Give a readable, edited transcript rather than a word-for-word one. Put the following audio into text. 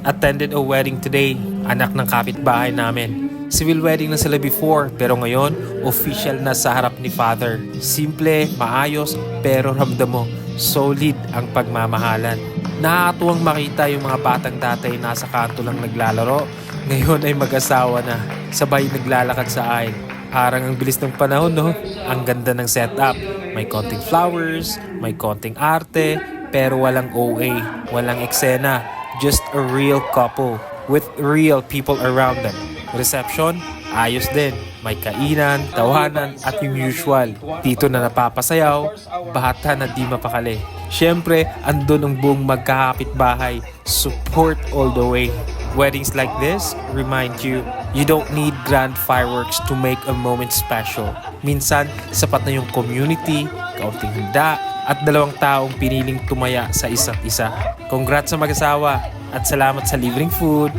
attended a wedding today, anak ng kapitbahay namin. Civil wedding na sila before, pero ngayon, official na sa harap ni Father. Simple, maayos, pero ramdam mo, solid ang pagmamahalan. Nakakatuwang makita yung mga batang tatay nasa kanto lang naglalaro, ngayon ay mag-asawa na, sabay naglalakad sa aisle. Parang ang bilis ng panahon, no? Ang ganda ng setup. May konting flowers, may konting arte, pero walang OA, walang eksena. Just a real couple with real people around them. Reception, ayos din. May kainan, tawanan at yung usual. Tito na napapasayaw, bata na di mapakali. Siyempre, andun ang buong magkakapitbahay. Support all the way. Weddings like this remind you, you don't need grand fireworks to make a moment special. Minsan, sapat na yung community, kaunting handa, at dalawang taong piniling tumaya sa isa't isa. Congrats sa mag-asawa at salamat sa libreng food!